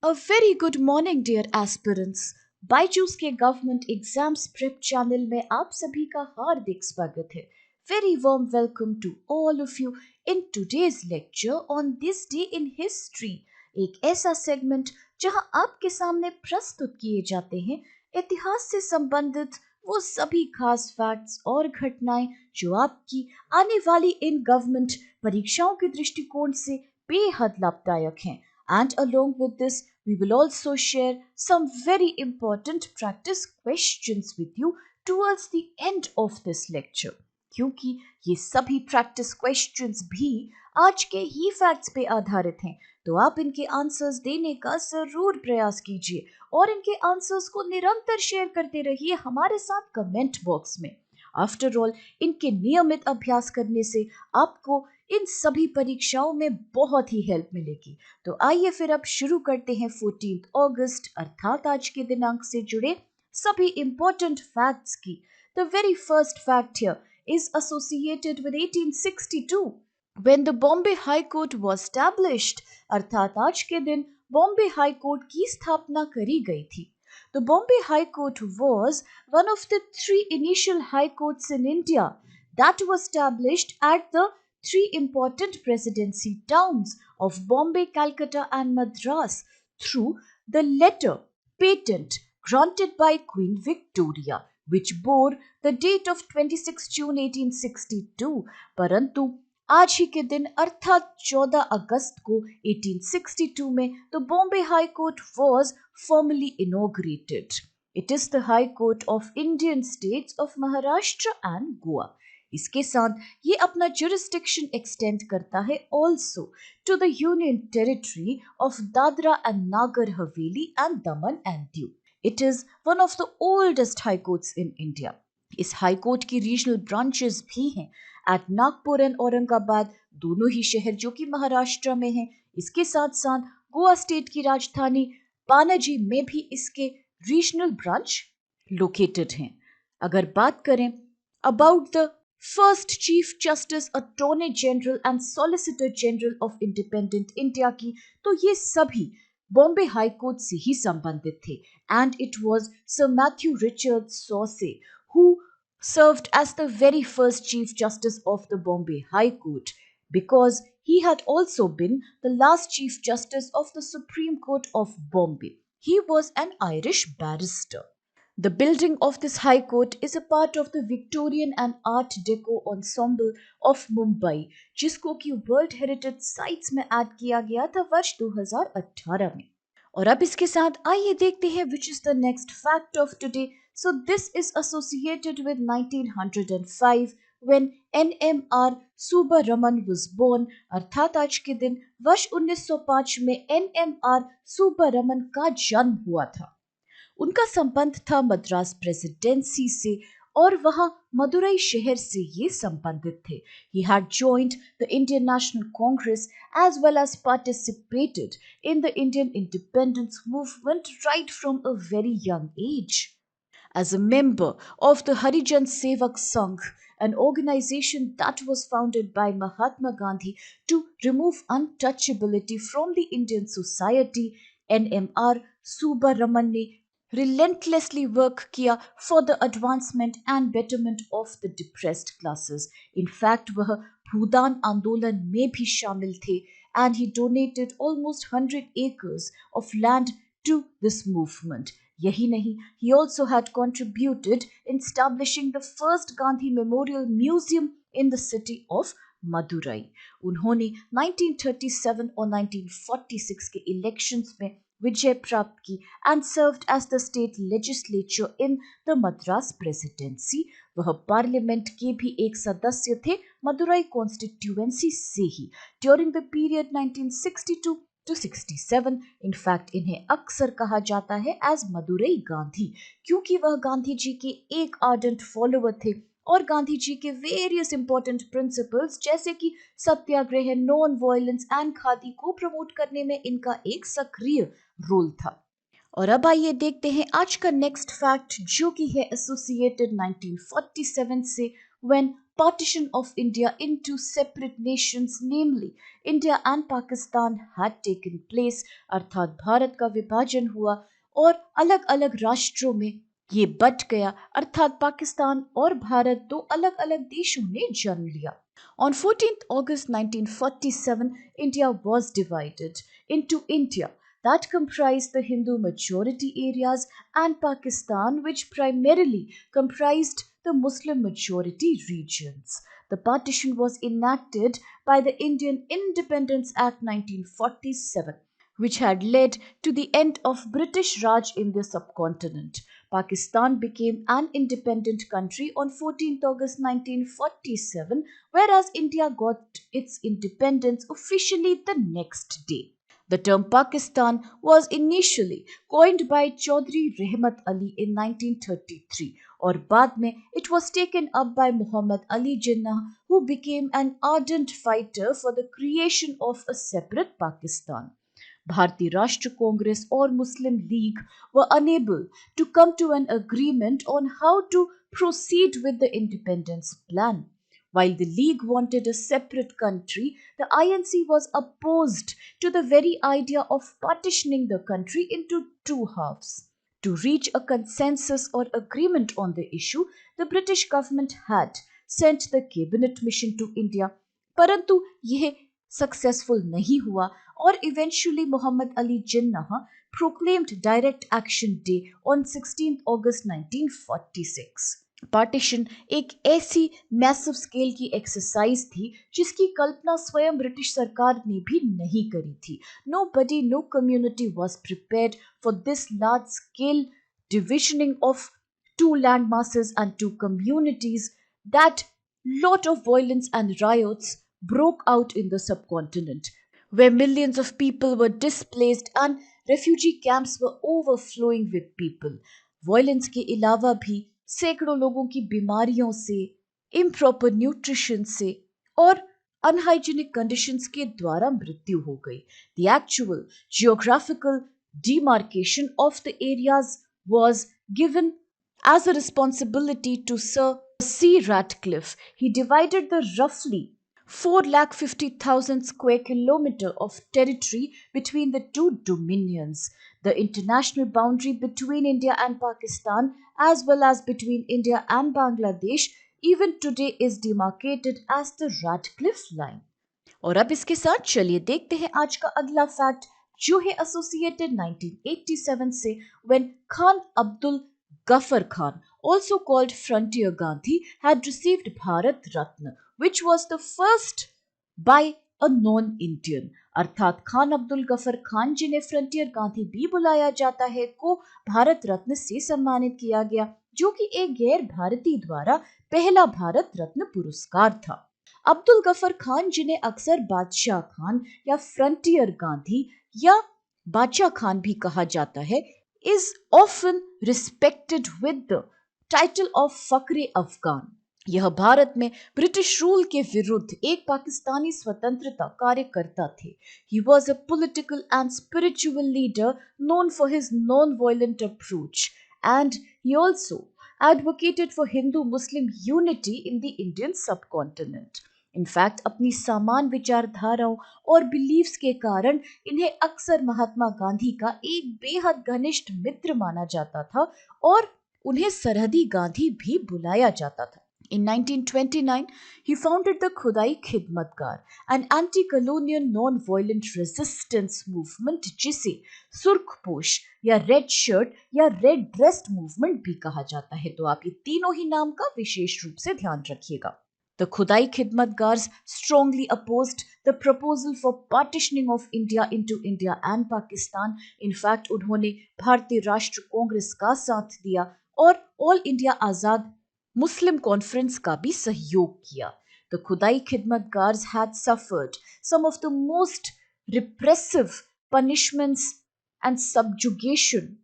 A very good morning, dear aspirants. Byju's के government exams prep channel में आप सभी का हार्दिक स्वागत है. Very warm welcome to all of you in today's lecture on this day in history. एक ऐसा सेगमेंट जहां आपके सामने प्रस्तुत किए जाते हैं इतिहास से संबंधित वो सभी खास फैक्ट्स और घटनाएं जो आपकी आने वाली इन गवर्नमेंट परीक्षाओं के दृष्टिकोण से बेहद लाभदायक हैं. And along with this, we will also share some very important practice questions with you towards the end of this lecture. क्योंकि ये सभी प्रैक्टिस क्वेश्चंस भी आज के ही फैक्ट्स पे आधारित हैं, तो आप इनके आंसर्स देने का जरूर प्रयास कीजिए और इनके आंसर्स को निरंतर शेयर करते रहिए हमारे साथ कमेंट बॉक्स में. आफ्टर ऑल, इनके नियमित अभ्यास करने से आपको इन सभी परीक्षाओं में बहुत ही हेल्प मिलेगी. तो आइए फिर अब शुरू करते हैं 14 अगस्त अर्थात आज के दिनांक से जुड़े सभी इंपॉर्टेंट फैक्ट्स की. The very first fact here is associated with 1862 when the Bombay High Court was established. अर्थात आज के दिन बॉम्बे हाई कोर्ट की स्थापना करी गई थी. The Bombay High Court was one of the three initial high courts in India that was established at the three important presidency towns of Bombay, Calcutta and Madras through the letter patent granted by Queen Victoria, which bore the date of 26 June 1862. परंतु आज ही के दिन अर्थात 14 अगस्त को 1862 में the Bombay High Court was formally inaugurated. It is the High Court of Indian states of Maharashtra and Goa. इसके साथ ये अपना jurisdiction extend करता है also to the Union Territory of Dadra and Nagar Haveli and Daman and Diu. It is one of the oldest high courts in India. इस high court की regional branches भी हैं एट नागपुर एंड औरंगाबाद, दोनों ही शहर जो कि महाराष्ट्र में हैं. इसके साथ साथ गोवा स्टेट की राजधानी पानाजी में भी इसके रीजनल ब्रांच लोकेटेड हैं. अगर बात करें about the first chief justice, attorney general and solicitor general of independent India की, तो ये सभी बॉम्बे हाई कोर्ट से ही संबंधित थे. And it was Sir Matthew Richard Sausse who served as the very first Chief Justice of the Bombay High Court, because he had also been the last Chief Justice of the Supreme Court of Bombay. He was an Irish barrister. The building of this High Court is a part of the Victorian and Art Deco ensemble of Mumbai, जिसको कि World Heritage Sites में add किया गया था वर्ष 2018 में. और अब इसके साथ आइए देखते हैं which is the next fact of today. So this is associated with 1905 when NMR Subbaraman was born. अर्थात आज के दिन वर्ष 1905 में NMR Subbaraman का जन्म हुआ था. उनका संबंध था मद्रास प्रेसिडेंसी से और वहां मदुरई शहर से ये संबंधित थे. He had joined the Indian National Congress as well as participated in the Indian independence movement right from a very young age. As a member of the Harijan Sevak Sangh, an organization that was founded by Mahatma Gandhi to remove untouchability from the Indian society, NMR Subbaraman ने relentlessly work किया for the advancement and betterment of the depressed classes. In fact, वह भूदान आंदोलन में भी शामिल थे and he donated almost 100 acres of land to this movement. यही नहीं, he also had contributed in establishing the first Gandhi Memorial Museum in the city of Madurai. उन्होंने 1937 और 1946 के इलेक्शंस में विजय प्राप्त की and served as the state legislature in the Madras presidency. वह parliament के भी एक सदस्य थे मदुरई कॉन्स्टिट्यूएंसी से ही during the period 1962 to 67. In fact, इन्हें अक्सर कहा जाता है एज मदुरई गांधी क्योंकि वह गांधी जी के एक आर्डेंट फॉलोअर थे और गांधी जी के वेरियस इंपॉर्टेंट प्रिंसिपल्स जैसे कि सत्याग्रह, नॉन वायलेंस एंड खादी को प्रमोट करने में इनका एक सक्रिय रोल था. और अब आइए देखते हैं आज का नेक्स्ट फैक्ट जो कि है एसोसिएटेड 1947 से when partition of India into separate nations, namely India and Pakistan, had taken place, अर्थात भारत का विभाजन हुआ और अलग अलग राष्ट्रों में ये बट गया, अर्थात पाकिस्तान और भारत दो अलग अलग देशों ने जन्म लिया. On 14th August 1947, India was divided into India that comprised the Hindu majority areas and Pakistan, which primarily comprised the Muslim majority regions. The partition was enacted by the Indian Independence Act 1947, which had led to the end of British Raj in the subcontinent. Pakistan became an independent country on 14th August 1947, whereas India got its independence officially the next day. The term Pakistan was initially coined by Chaudhry Rehmat Ali in 1933, और बाद में it was taken up by Muhammad Ali Jinnah, who became an ardent fighter for the creation of a separate Pakistan. Bharatiya Rashtra Congress or Muslim League were unable to come to an agreement on how to proceed with the independence plan. While the League wanted a separate country, the INC was opposed to the very idea of partitioning the country into two halves. To reach a consensus or agreement on the issue, the British government had sent the cabinet mission to India, परंतु यह successful नहीं हुआ और eventually Mohammad Ali Jinnah proclaimed Direct Action Day on 16th August 1946. Partition एक ऐसी massive scale की exercise थी जिसकी कल्पना स्वयं ब्रिटिश सरकार ने भी नहीं करी थी. Nobody, no community was prepared for this large scale divisioning of two land masses and two communities. That lot of violence and riots broke out in the subcontinent, where millions of people were displaced and refugee camps were overflowing with people. Violence के अलावा भी सैकड़ों लोगों की बीमारियों से, improper nutrition से और unhygienic conditions के द्वारा मृत्यु हो गई. The actual geographical demarcation of the areas was given as a responsibility to Sir C. Ratcliffe. He divided the roughly 450,000 square kilometer of territory between the two dominions. The international boundary between India and Pakistan, as well as between India and Bangladesh, even today is demarcated as the Ratcliffe line. और अब इसके साथ चलिए देखते हैं आज का अगला फैक्ट, जो है एसोसिएटेड 1987 से, when Khan Abdul Ghaffar Khan, also called Frontier Gandhi, had received Bharat Ratna, which was the first by a non-Indian. अर्थात खान अब्दुल गफर खान, जिन्हें फ्रंटियर गांधी भी बुलाया जाता है, को भारत रत्न से सम्मानित किया गया, जो कि एक गैर भारतीय द्वारा पहला भारत रत्न पुरस्कार था. अब्दुल गफर खान, जिन्हें अक्सर बादशाह खान या फ्रंटियर गांधी या बादशाह खान भी कहा जाता है, is often respected with the title of फक्रे Afghan. यह भारत में ब्रिटिश रूल के विरुद्ध एक पाकिस्तानी स्वतंत्रता कार्यकर्ता थे. He was a political and spiritual leader known for his non-violent approach, and he also advocated for Hindu-Muslim unity in the Indian subcontinent. In fact अपनी समान विचारधाराओं और बिलीव्स के कारण इन्हें अक्सर महात्मा गांधी का एक बेहद घनिष्ठ मित्र माना जाता था और उन्हें सरहदी गांधी भी बुलाया जाता था. In 1929, he founded the Khudai Khidmatgar, an anti-colonial non-violent resistance movement, जिसे सुर्खपोश या रेड शर्ट या रेड ड्रेस्ड मूवमेंट भी कहा जाता है. तो आप ये तीनों ही नाम का विशेष रूप से ध्यान रखिएगा. The Khudai Khidmatgars strongly opposed the proposal for partitioning of India into India and Pakistan. In fact, उन्होंने भारतीय राष्ट्र कांग्रेस का साथ दिया और ऑल इंडिया आजाद मुस्लिम कॉन्फ्रेंस का भी सहयोग किया. The Khudai Khidmatgars had suffered some of the most repressive punishments and subjugation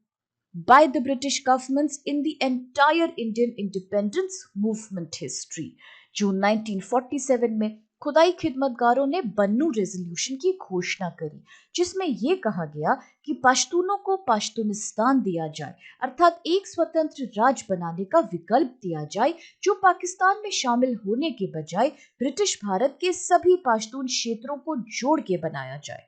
by the British governments in the entire Indian independence movement history. जून 1947 में खुदाई खिदमतगारों ने बन्नू रेजोल्यूशन की घोषणा करी, जिसमें यह कहा गया कि पश्तूनों को पश्तूनिस्तान दिया जाए, अर्थात एक स्वतंत्र राज्य बनाने का विकल्प दिया जाए जो पाकिस्तान में शामिल होने के बजाय ब्रिटिश भारत के सभी पश्तून क्षेत्रों को जोड़ के बनाया जाए।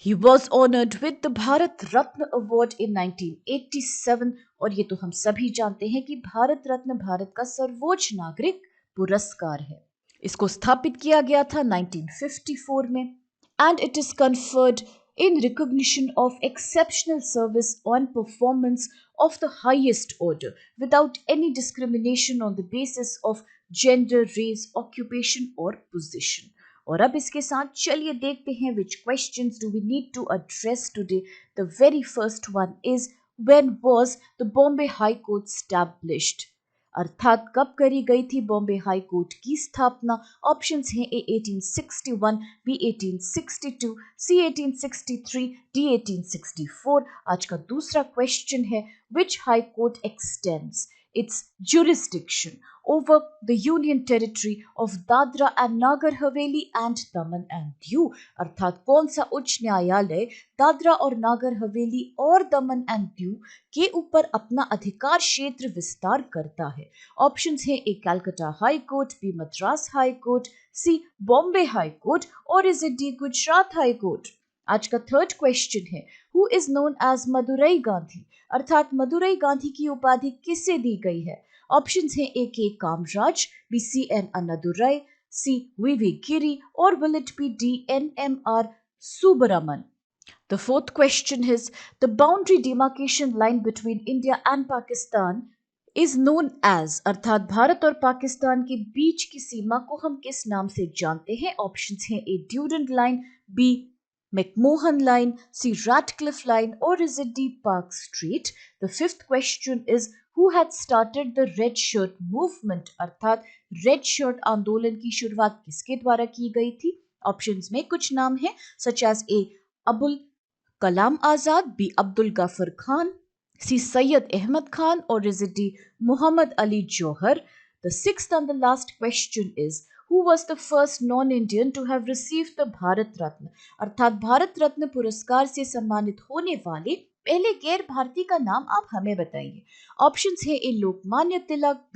He was honored with the Bharat Ratna award in 1987 और ये तो हम सभी जानते हैं कि भारत रत्न भारत का सर्वोच्च नागरिक पुरस्कार है। इसको स्थापित किया गया था 1954 में and it is conferred in recognition of exceptional service on performance of the highest order without any discrimination on the basis of gender, race, occupation or position. और अब इसके साथ चलिए देखते हैं which questions do we need to address today. The very first one is when was the Bombay High Court established? अर्थात कब करी गई थी बॉम्बे हाई कोर्ट की स्थापना? ऑप्शंस हैं ए 1861, बी 1862, सी 1863, डी 1864। आज का दूसरा क्वेश्चन है which high court extends its jurisdiction over the union territory of Dadra and Nagar Haveli and Daman and Diu? अर्थात कौन सा उच्च न्यायालय दादरा और नागर हवेली और दमन एंड दीव के ऊपर अपना अधिकार क्षेत्र विस्तार करता है? ऑप्शंस हैं A Calcutta High Court, B Madras High Court, C Bombay High Court और is it D Gujarat High Court? आज का थर्ड क्वेश्चन है who is known as Madurai Gandhi? अर्थात मदुरई गांधी की उपाधि किसे दी गई है? ऑप्शंस हैं A K Kamaraj, B C N Annadurai, C V Giri और will it be D N M R Subbaraman? The fourth question is the boundary demarcation line between India and Pakistan is known as अर्थात भारत और पाकिस्तान के बीच की सीमा को हम किस नाम से जानते हैं? ऑप्शंस हैं A Durand line, B McMahon line, C Ratcliffe line or is it D Park Street? The fifth question is who had started the Red Shirt movement? अर्थात रेड शर्ट आंदोलन की शुरुआत किसके द्वारा की गई थी? ऑप्शंस में कुछ नाम हैं such as A Abul Kalam Azad, B Abdul Ghaffar Khan, C Syed Ahmed Khan और is it D Muhammad Ali Johar? The sixth and the last question is who was the first non-Indian to have received the Bharat Ratna? अर्थात भारत रत्न पुरस्कार से सम्मानित होने वाले पहले गैर भारतीय का नाम आप हमें बताइए। ऑप्शंस है ए लोकमान्य तिलक,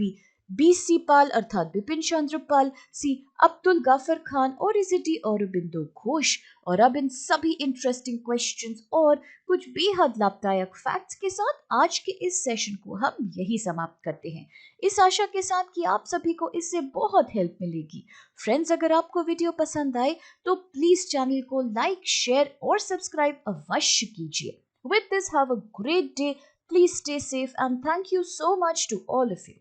बी सी पाल अर्थात बिपिन चंद्र पाल, सी अब्दुल गाफर खान और इज डी औरबिंदो घोष? और अब इन सभी इंटरेस्टिंग क्वेश्चंस और कुछ बेहद लाभदायक फैक्ट्स के साथ आज के इस सेशन को हम यही समाप्त करते हैं, इस आशा के साथ कि आप सभी को इससे बहुत हेल्प मिलेगी। फ्रेंड्स, अगर आपको वीडियो पसंद आए तो प्लीज चैनल को लाइक, शेयर और सब्सक्राइब अवश्य कीजिए। With this, have a great day. Please stay safe and thank you so much to all of you.